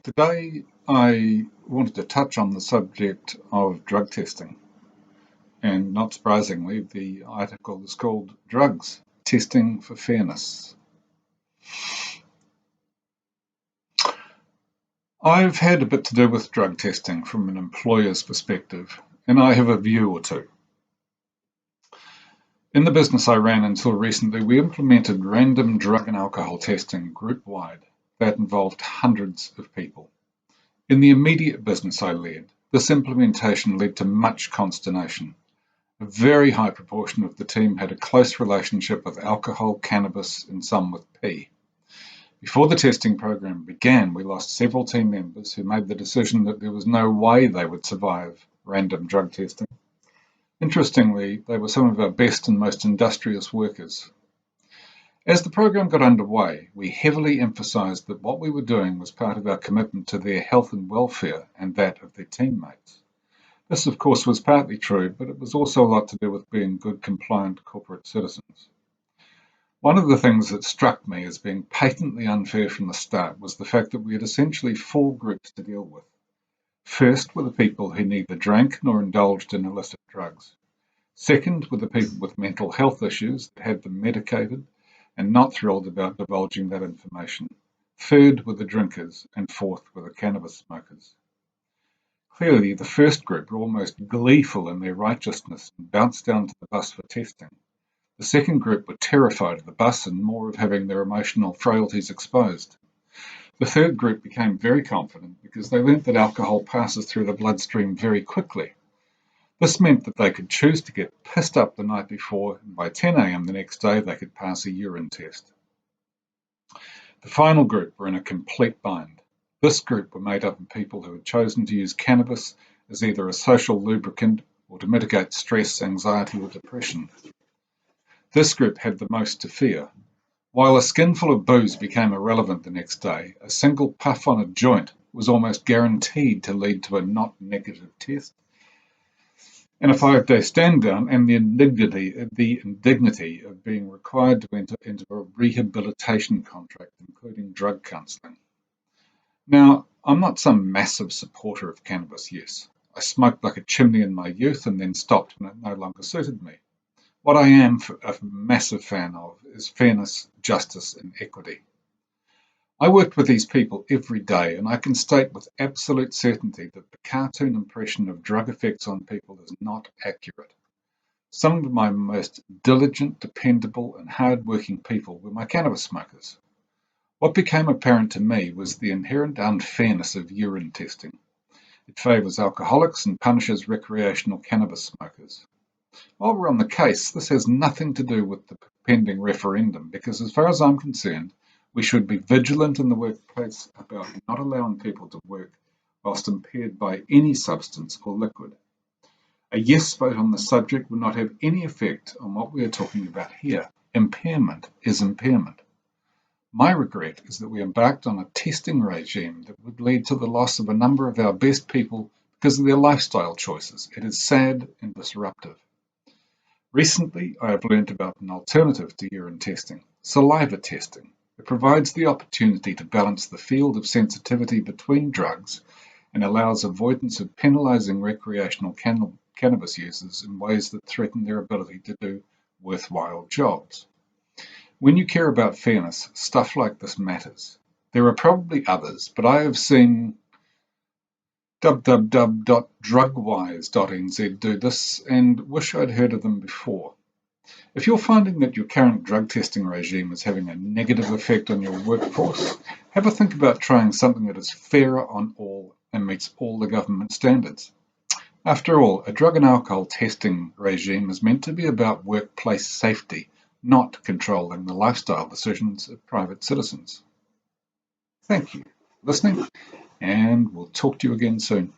Today, I wanted to touch on the subject of drug testing, and not surprisingly, the article is called Drugs Testing for Fairness. I've had a bit to do with drug testing from an employer's perspective, and I have a view or two. In the business I ran until recently, we implemented random drug and alcohol testing group-wide that involved hundreds of people. In the immediate business I led, this implementation led to much consternation. A very high proportion of the team had a close relationship with alcohol, cannabis, and some with P. Before the testing program began, we lost several team members who made the decision that there was no way they would survive random drug testing. Interestingly, they were some of our best and most industrious workers. As the program got underway, we heavily emphasised that what we were doing was part of our commitment to their health and welfare and that of their teammates. This, of course, was partly true, but it was also a lot to do with being good, compliant corporate citizens. One of the things that struck me as being patently unfair from the start was the fact that we had essentially four groups to deal with. First were the people who neither drank nor indulged in illicit drugs. Second were the people with mental health issues that had them medicated and not thrilled about divulging that information. Third were the drinkers, and fourth were the cannabis smokers. Clearly, the first group were almost gleeful in their righteousness and bounced down to the bus for testing. The second group were terrified of the bus and more of having their emotional frailties exposed. The third group became very confident because they learnt that alcohol passes through the bloodstream very quickly. This meant that they could choose to get pissed up the night before, and by 10 a.m. the next day they could pass a urine test. The final group were in a complete bind. This group were made up of people who had chosen to use cannabis as either a social lubricant or to mitigate stress, anxiety, or depression. This group had the most to fear. While a skinful of booze became irrelevant the next day, a single puff on a joint was almost guaranteed to lead to a not negative test and a 5-day stand down, and the indignity of being required to enter into a rehabilitation contract, including drug counselling. Now, I'm not some massive supporter of cannabis use. I smoked like a chimney in my youth and then stopped when it no longer suited me. What I am a massive fan of is fairness, justice, and equity. I worked with these people every day, and I can state with absolute certainty that the cartoon impression of drug effects on people is not accurate. Some of my most diligent, dependable, and hard-working people were my cannabis smokers. What became apparent to me was the inherent unfairness of urine testing. It favours alcoholics and punishes recreational cannabis smokers. While we're on the case, this has nothing to do with the pending referendum because, as far as I'm concerned, we should be vigilant in the workplace about not allowing people to work whilst impaired by any substance or liquid. A yes vote on the subject would not have any effect on what we are talking about here. Impairment is impairment. My regret is that we embarked on a testing regime that would lead to the loss of a number of our best people because of their lifestyle choices. It is sad and disruptive. Recently, I have learned about an alternative to urine testing, saliva testing. It provides the opportunity to balance the field of sensitivity between drugs and allows avoidance of penalising recreational cannabis users in ways that threaten their ability to do worthwhile jobs. When you care about fairness, stuff like this matters. There are probably others, but I have seen www.drugwise.nz do this and wish I'd heard of them before. If you're finding that your current drug testing regime is having a negative effect on your workforce, have a think about trying something that is fairer on all and meets all the government standards. After all, a drug and alcohol testing regime is meant to be about workplace safety, not controlling the lifestyle decisions of private citizens. Thank you for listening, and we'll talk to you again soon.